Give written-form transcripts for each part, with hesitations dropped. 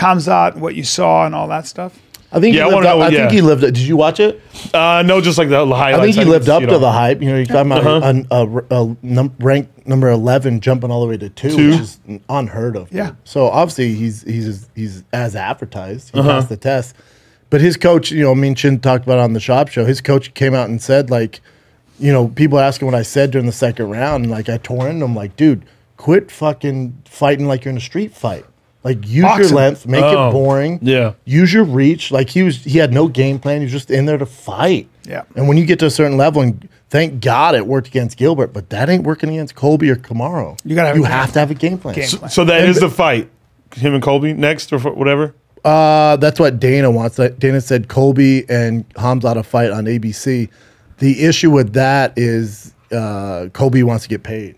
Khamzat, what you saw and all that stuff? I think he lived up. Did you watch it? No, just like the highlights. I think he lived up to the hype. You know, you're talking about ranked number 11 jumping all the way to 2, which is unheard of. Yeah. So obviously he's as advertised. He passed the test. But his coach, you know, me and Chin talked about it on the Shop Show. His coach came out and said, like, you know, people asking what I said during the second round, and like I tore into him, like, dude, quit fucking fighting like you're in a street fight. Like, use your length, make it boring. Yeah. Use your reach. Like, he had no game plan. He was just in there to fight. Yeah. And when you get to a certain level, and thank God it worked against Gilbert, but that ain't working against Colby or Kamaru. You have to have a game plan. So that is the fight. Him and Colby next or whatever? That's what Dana wants. Dana said Colby and Khamzat a fight on ABC. The issue with that is Colby wants to get paid.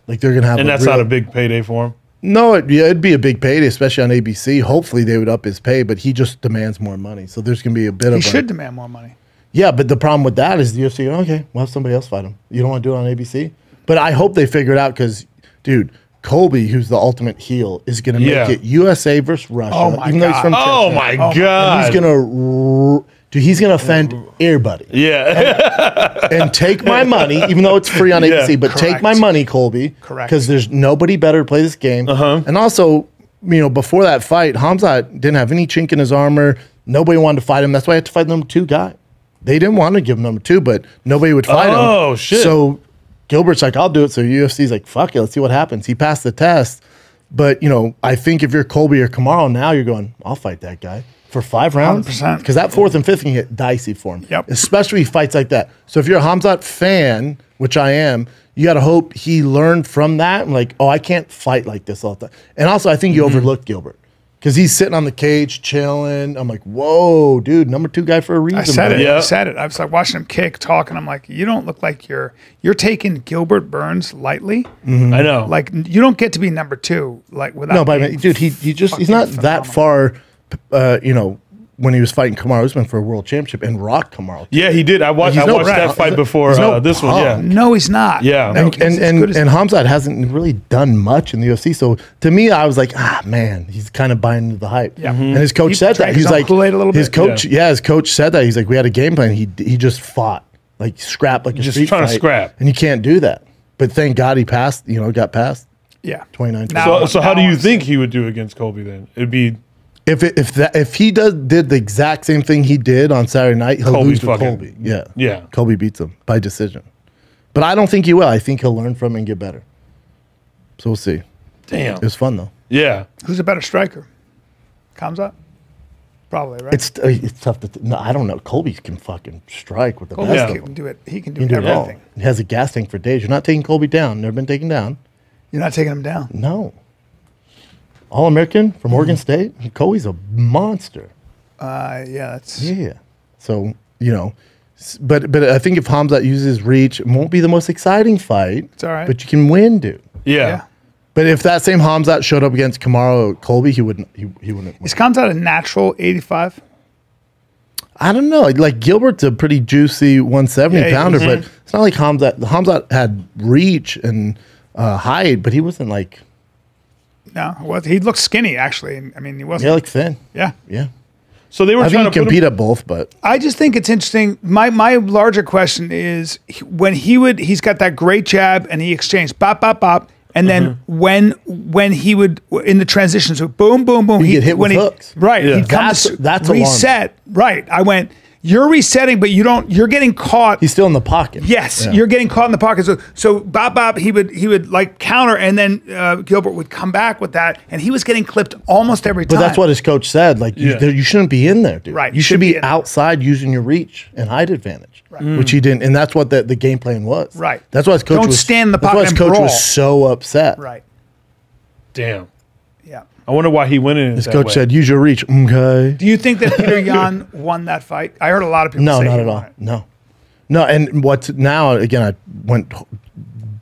Like, they're going to have that's not a big payday for him? No, it'd be a big payday, especially on ABC. Hopefully they would up his pay, but he just demands more money. So there's going to be a bit of He should demand more money. Yeah, but the problem with that is the UFC, okay, we'll have somebody else fight him. You don't want to do it on ABC? But I hope they figure it out because, dude, Colby, who's the ultimate heel, is going to make it USA versus Russia. Oh, my even though he's from Oh, my God. He's going to... Dude, he's going to offend everybody. Yeah. And take my money, even though it's free on ABC, but take my money, Colby. Correct. Because there's nobody better to play this game. And also, you know, before that fight, Khamzat didn't have any chink in his armor. Nobody wanted to fight him. That's why I had to fight the number 2 guy. They didn't want to give him number 2, but nobody would fight him. Oh, shit. So Gilbert's like, I'll do it. So UFC's like, fuck it, let's see what happens. He passed the test. But, you know, I think if you're Colby or Kamaru now, you're going, I'll fight that guy. For 5 rounds? 100%. Because that 4th and 5th can get dicey for him. Yep. Especially fights like that. So if you're a Khamzat fan, which I am, you got to hope he learned from that. And like, oh, I can't fight like this all the time. And also, I think you overlooked Gilbert. Because he's sitting on the cage, chilling. I'm like, whoa, dude, number 2 guy for a reason. I said it. I said it. I was like watching him kick, talking. I'm like, you don't look like you're taking Gilbert Burns lightly. I know. Like, you don't get to be number 2 like without. No, but dude, he's not that far. You know, when he was fighting Kamaru Usman for a world championship and rocked Kamaru. Yeah, he did. I watched that fight before this one. Yeah. No, he's not. Yeah. No, and Khamzat hasn't really done much in the UFC. So to me, I was like, man, he's kind of buying into the hype. Yeah. And his coach said that. He's like, his coach said that. He's like, we had a game plan. He just fought, like scrapped like a street trying fight. to scrap. And you can't do that. But thank God he passed, you know, got past. Yeah. 29. So how do you think he would do against Colby then? It'd be... If he did the exact same thing he did on Saturday night, he'll lose to Colby. Yeah. Colby beats him by decision. But I don't think he will. I think he'll learn from it and get better. So we'll see. Damn. It was fun, though. Yeah. Who's a better striker? Khamzat? Probably, right? It's tough to... No, I don't know. Colby can fucking strike with the Colby best of can them. do it. He can do everything. He has a gas tank for days. You're not taking Colby down. Never been taken down. You're not taking him down? No. All-American from Oregon State. Colby's a monster. Yeah. So, you know... But I think if Khamzat uses reach, it won't be the most exciting fight. It's all right. But you can win, dude. Yeah. But if that same Khamzat showed up against Kamaru or Colby, he wouldn't. He wouldn't. Is Khamzat a natural 85? I don't know. Like Gilbert's a pretty juicy 170 pounder, but it's not like Khamzat. Khamzat had reach and height, but he wasn't like. No, he looked skinny actually. I mean, he wasn't. Yeah, like thin. Yeah. So they were trying to compete at both, but I just think it's interesting. My larger question is when he's got that great jab and he exchanged bop bop bop, and then when he would in the transitions, so boom boom boom, he get hit with hooks. Right, he'd come that's reset. Alarming. Right, I went. You're resetting, but you don't. You're getting caught. He's still in the pocket. Yes, you're getting caught in the pocket. So Bob, he would like counter, and then Gilbert would come back with that, and he was getting clipped almost every time. But that's what his coach said. Like you shouldn't be in there, dude. Right, you should be outside using your reach and height advantage, which he didn't, and that's what the game plan was. Right. That's why his coach don't stand in the pocket. That's why his coach was so upset. Right. Damn. Yeah. I wonder why he went in. His coach said, "Use your reach." Okay. Do you think that Peter Yan won that fight? I heard a lot of people say not at all. No. And what's now again? I went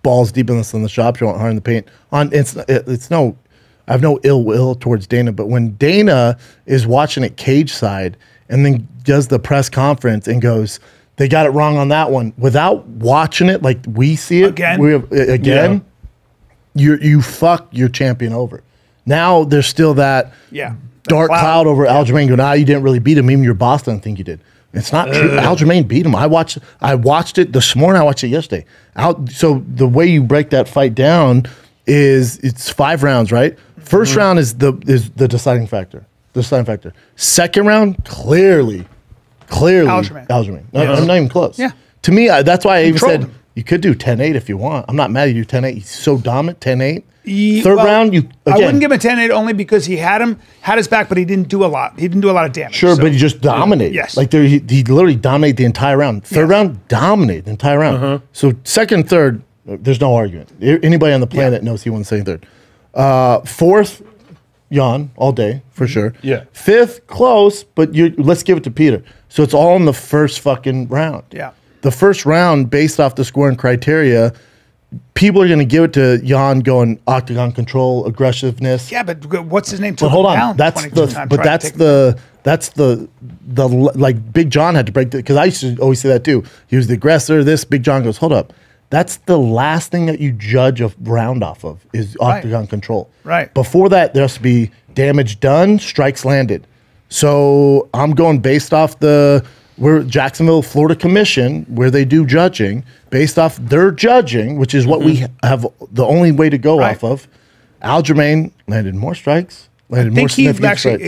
balls deep in this on the Shop Show, hard in the paint. It's no, I have no ill will towards Dana, but when Dana is watching it cage side and then does the press conference and goes, "They got it wrong on that one," without watching it like we see it again, you fuck your champion over. Now there's still that dark cloud over Aljamain going, you didn't really beat him. Even your boss doesn't think you did. It's not true. Aljamain beat him. I watched it this morning. I watched it yesterday. So the way you break that fight down is it's 5 rounds, right? First round is the deciding factor. The deciding factor. Second round, clearly Aljamain. I'm not even close. Yeah. To me, that's why I even said him. you could do 10-8 if you want. I'm not mad at you 10-8. He's so dominant, 10-8. Third round, I wouldn't give him a 10-8 only because he had his back, but he didn't do a lot. He didn't do a lot of damage. Sure, but he just dominated. Yes. Like he literally dominated the entire round. Third round, dominated the entire round. So second, third, there's no argument. Anybody on the planet knows he won second, third. Fourth, Jan, all day, for sure. Yeah. Fifth, close, but let's give it to Peter. So it's all in the first fucking round. Yeah. The first round, based off the scoring criteria, people are going to give it to Jan going octagon control, aggressiveness. Yeah, but what's his name? But hold on, that's the like Big John had to break it because I used to always say that too. He was the aggressor. This Big John goes, hold up, that's the last thing that you judge a round off of is octagon control. Right. Before that, there has to be damage done, strikes landed. So I'm going based off we're Jacksonville, Florida Commission, where they do judging, based off their judging, which is what we have the only way to go off of. Aljamain landed more strikes, landed more significant strikes.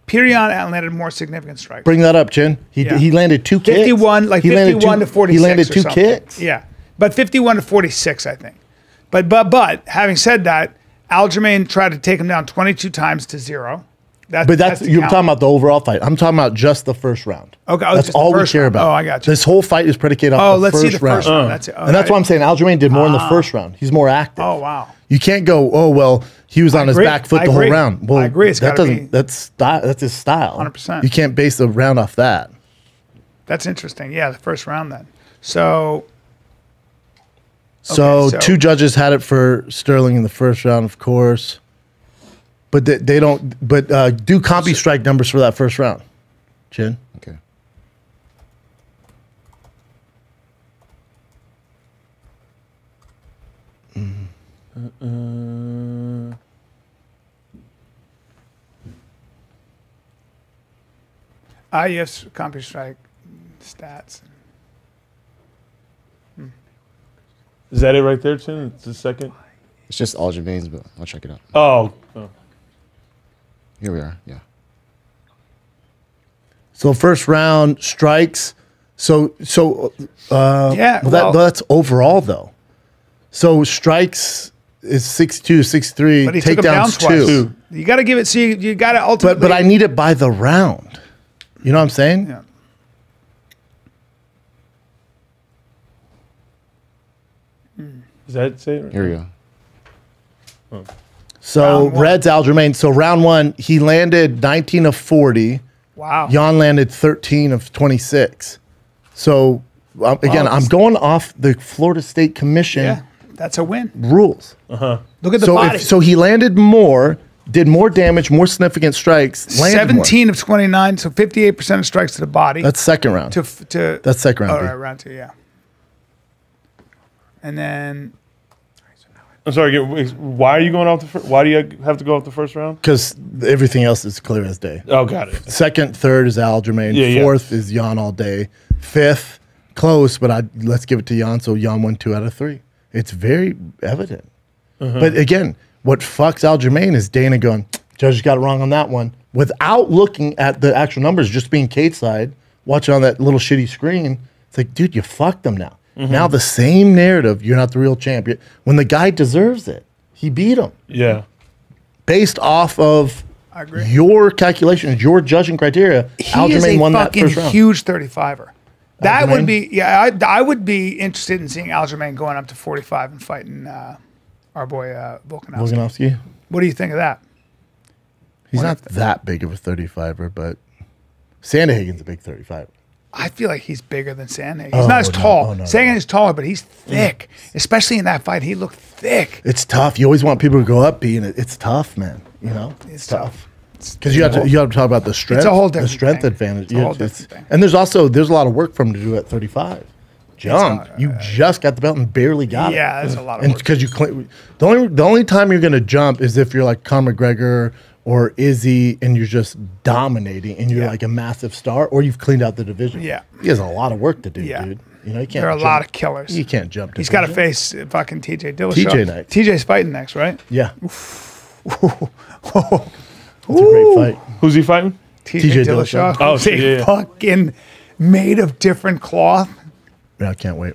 Peter Yan landed more significant strikes. Bring that up, Chin. He landed 2 kicks. 51, like 51 to 46. He landed 2 kicks. Yeah, but 51 to 46, I think. But having said that, Aljamain tried to take him down 22 times to 0. That's you're talking about the overall fight. I'm talking about just the first round. Okay, that's all we care about. Oh, I got you. This whole fight is predicated on the first round. That's it. And that's why I'm saying Aljamain did more in the first round. He's more active. Oh, wow. You can't go, he was on his back foot the whole round. Well, I agree. That's his style. 100%. You can't base the round off that. That's interesting. Yeah, the first round then. So 2 judges had it for Sterling in the first round, of course. But they don't. But do compy strike numbers for that first round, Chin. Okay. Yes, compy strike stats. Is that it right there, Chin? It's the second. It's just Aljamain's, but I'll check it out. Oh. Here we are. Yeah. So first round strikes. That's overall though. So strikes is 6-2, 6-3. But he took him down twice. 2. You got to give it. See, you got to ultimately. But I need it by the round. You know what I'm saying? Yeah. Is that say? Right? Here we go. Oh. So Red's Aljamain. So round 1, he landed 19 of 40. Wow. Jan landed 13 of 26. So again, I'm going off the Florida State Commission. Yeah, that's a win. Rules. Look at the body. So he landed more, did more damage, more significant strikes. 17 of 29, so 58% of strikes to the body. That's second round. That's second round. Oh, right, round 2, yeah. And then. I'm sorry. Why are you going off the first? Why do you have to go off the first round? Because everything else is clear as day. Oh, got it. Second, third is Aljamain. Fourth is Jan all day. Fifth, close, but let's give it to Jan. So Jan won 2 out of 3. It's very evident. But again, what fucks Aljamain is Dana going, judges got it wrong on that one, without looking at the actual numbers, just being Kate's side, watching on that little shitty screen. It's like, dude, you fucked them now. Now the same narrative, you're not the real champion. When the guy deserves it, he beat him. Yeah. Based off of your calculations, your judging criteria, Aljamain won that first round. Huge 35er. That would be, I would be interested in seeing Aljamain going up to 45 and fighting our boy Volkanovski. What do you think of that? He's not that big of a 35er, but Sandhagen's a big 35er. I feel like he's bigger than Sandhagen. He's not as tall. Sandhagen is taller, but he's thick. Especially in that fight, he looked thick. It's tough. You always want people to go up being it. It's tough, man. You know, it's tough. Because you have to talk about the strength. It's a whole different the strength thing. advantage. It's a whole different thing. And there's a lot of work for him to do at 35. jumped. You just got the belt and barely got it. Yeah, that's a lot of And work. because the only time you're gonna jump is if you're like Conor McGregor or Izzy and you're just dominating and you're like a massive star, or you've cleaned out the division. Yeah. He has a lot of work to do, Yeah. dude. You know, you can't. There are a jump. lot of killers. You can't jump. He's got to division. face fucking TJ Dillashaw. TJ night. TJ's fighting next, right? Yeah. That's a great fight. Who's he fighting? TJ Dillashaw. Oh, They yeah. fucking made of different cloth. Yeah, I can't wait.